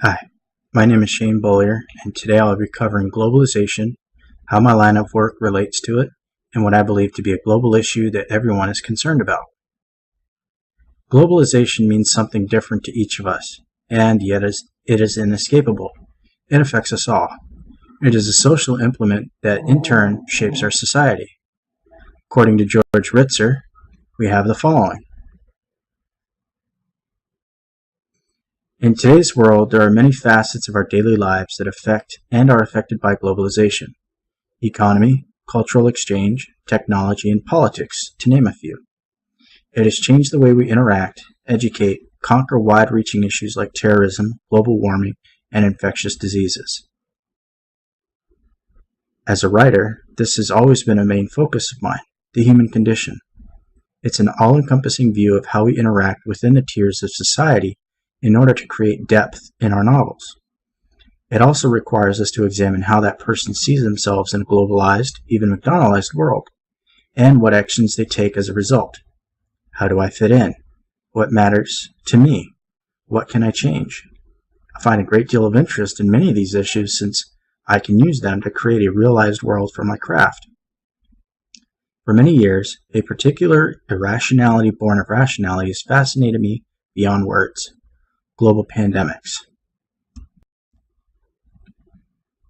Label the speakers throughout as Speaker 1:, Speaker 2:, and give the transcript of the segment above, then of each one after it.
Speaker 1: Hi, my name is Shane Bollier, and today I'll be covering globalization, how my line of work relates to it, and what I believe to be a global issue that everyone is concerned about. Globalization means something different to each of us, and yet it is inescapable. It affects us all. It is a social implement that in turn shapes our society. According to George Ritzer, we have the following. In today's world, there are many facets of our daily lives that affect and are affected by globalization. Economy, cultural exchange, technology, and politics, to name a few. It has changed the way we interact, educate, conquer wide-reaching issues like terrorism, global warming, and infectious diseases. As a writer, this has always been a main focus of mine, the human condition. It's an all-encompassing view of how we interact within the tiers of society in order to create depth in our novels. It also requires us to examine how that person sees themselves in a globalized, even McDonaldized world, and what actions they take as a result. How do I fit in? What matters to me? What can I change? I find a great deal of interest in many of these issues since I can use them to create a realized world for my craft. For many years, a particular irrationality born of rationality has fascinated me beyond words. Global pandemics.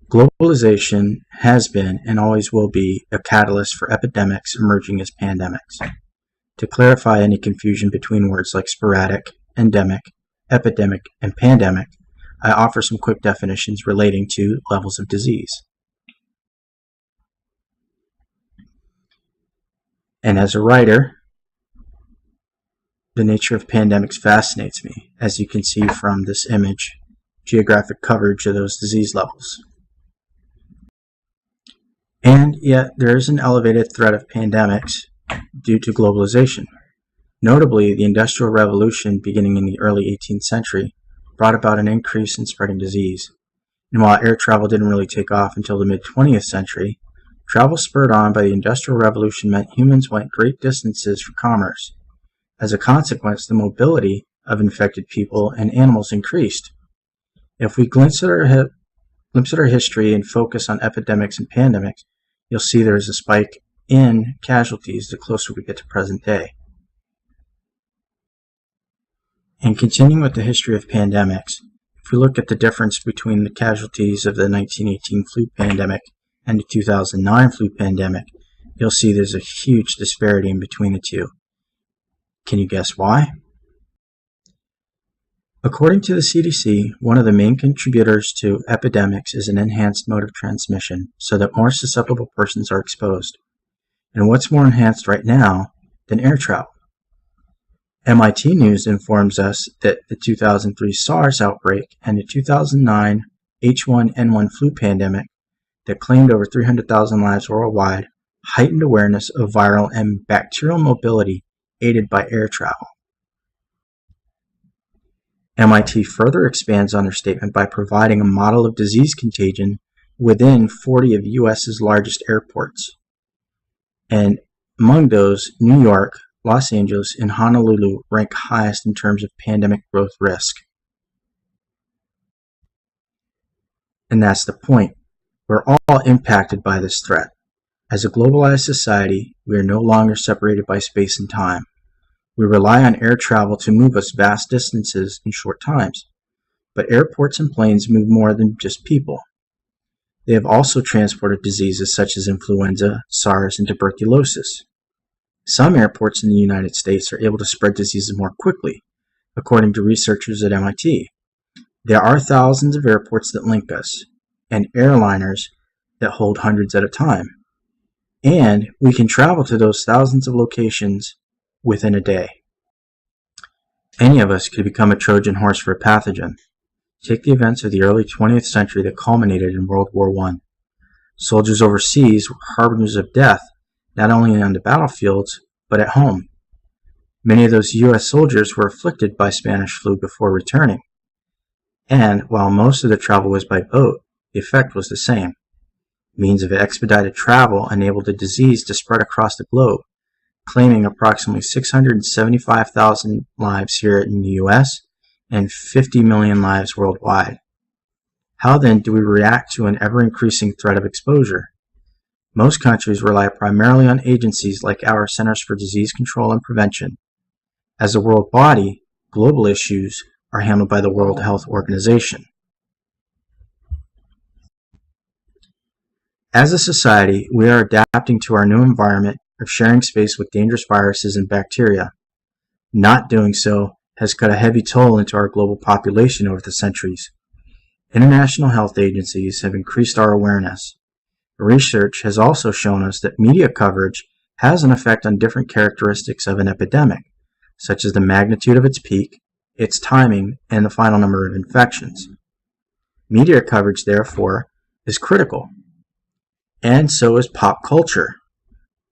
Speaker 1: Globalization has been and always will be a catalyst for epidemics emerging as pandemics. To clarify any confusion between words like sporadic, endemic, epidemic, and pandemic, I offer some quick definitions relating to levels of disease. And as a writer, the nature of pandemics fascinates me, as you can see from this image, geographic coverage of those disease levels. And yet, there is an elevated threat of pandemics due to globalization. Notably, the Industrial Revolution beginning in the early 18th century brought about an increase in spreading disease. And while air travel didn't really take off until the mid-20th century, travel spurred on by the Industrial Revolution meant humans went great distances for commerce. As a consequence, the mobility of infected people and animals increased. If we glimpse at our history and focus on epidemics and pandemics, you'll see there is a spike in casualties the closer we get to present day. And continuing with the history of pandemics, if we look at the difference between the casualties of the 1918 flu pandemic and the 2009 flu pandemic, you'll see there's a huge disparity in between the two. Can you guess why? According to the CDC, one of the main contributors to epidemics is an enhanced mode of transmission so that more susceptible persons are exposed. And what's more enhanced right now than air travel? MIT News informs us that the 2003 SARS outbreak and the 2009 H1N1 flu pandemic that claimed over 300,000 lives worldwide heightened awareness of viral and bacterial mobility aided by air travel. MIT further expands on their statement by providing a model of disease contagion within 40 of US's largest airports. And among those, New York, Los Angeles, and Honolulu rank highest in terms of pandemic growth risk. And that's the point. We're all impacted by this threat. As a globalized society, we are no longer separated by space and time. We rely on air travel to move us vast distances in short times. But airports and planes move more than just people. They have also transported diseases such as influenza, SARS, and tuberculosis. Some airports in the United States are able to spread diseases more quickly, according to researchers at MIT. There are thousands of airports that link us, and airliners that hold hundreds at a time. And we can travel to those thousands of locations within a day. Any of us could become a Trojan horse for a pathogen. Take the events of the early 20th century that culminated in World War I. Soldiers overseas were harbingers of death, not only on the battlefields, but at home. Many of those U.S. soldiers were afflicted by Spanish flu before returning. And while most of the travel was by boat, the effect was the same. Means of expedited travel enabled the disease to spread across the globe, claiming approximately 675,000 lives here in the U.S. and 50 million lives worldwide. How then do we react to an ever-increasing threat of exposure? Most countries rely primarily on agencies like our Centers for Disease Control and Prevention. As a world body, global issues are handled by the World Health Organization. As a society, we are adapting to our new environment of sharing space with dangerous viruses and bacteria. Not doing so has cut a heavy toll into our global population over the centuries. International health agencies have increased our awareness. Research has also shown us that media coverage has an effect on different characteristics of an epidemic, such as the magnitude of its peak, its timing, and the final number of infections. Media coverage, therefore, is critical. And so is pop culture,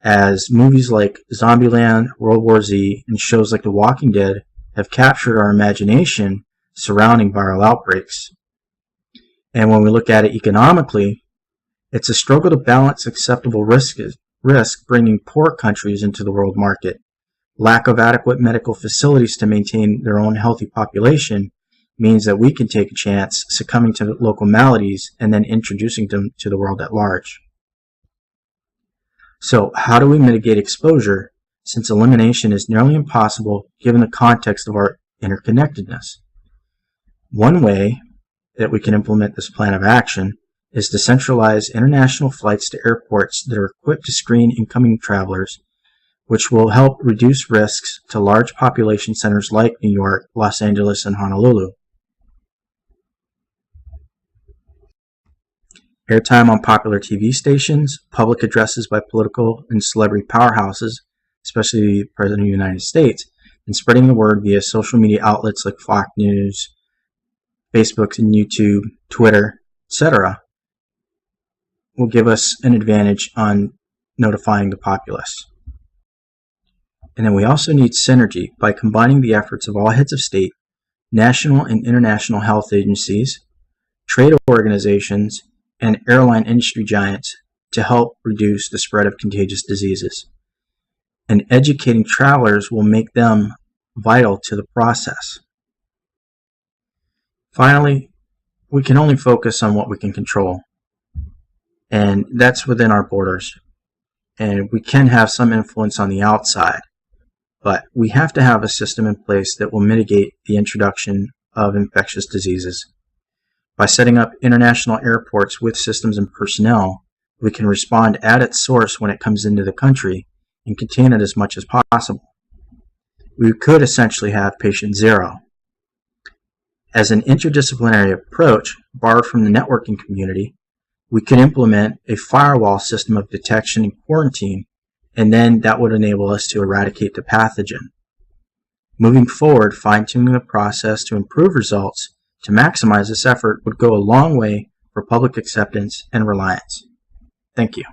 Speaker 1: as movies like Zombieland, World War Z, and shows like The Walking Dead have captured our imagination surrounding viral outbreaks. And when we look at it economically, it's a struggle to balance acceptable risk bringing poor countries into the world market. Lack of adequate medical facilities to maintain their own healthy population means that we can take a chance succumbing to local maladies and then introducing them to the world at large. So how do we mitigate exposure, since elimination is nearly impossible given the context of our interconnectedness? One way that we can implement this plan of action is to centralize international flights to airports that are equipped to screen incoming travelers, which will help reduce risks to large population centers like New York, Los Angeles, and Honolulu. Airtime on popular TV stations, public addresses by political and celebrity powerhouses, especially the President of the United States, and spreading the word via social media outlets like Fox News, Facebook and YouTube, Twitter, etc., will give us an advantage on notifying the populace. And then we also need synergy by combining the efforts of all heads of state, national and international health agencies, trade organizations, and airline industry giants to help reduce the spread of contagious diseases. And educating travelers will make them vital to the process. Finally, we can only focus on what we can control, and that's within our borders. And we can have some influence on the outside, but we have to have a system in place that will mitigate the introduction of infectious diseases. By setting up international airports with systems and personnel, we can respond at its source when it comes into the country and contain it as much as possible. We could essentially have patient zero. As an interdisciplinary approach, borrowed from the networking community, we could implement a firewall system of detection and quarantine, and then that would enable us to eradicate the pathogen. Moving forward, fine-tuning the process to improve results to maximize this effort would go a long way for public acceptance and reliance. Thank you.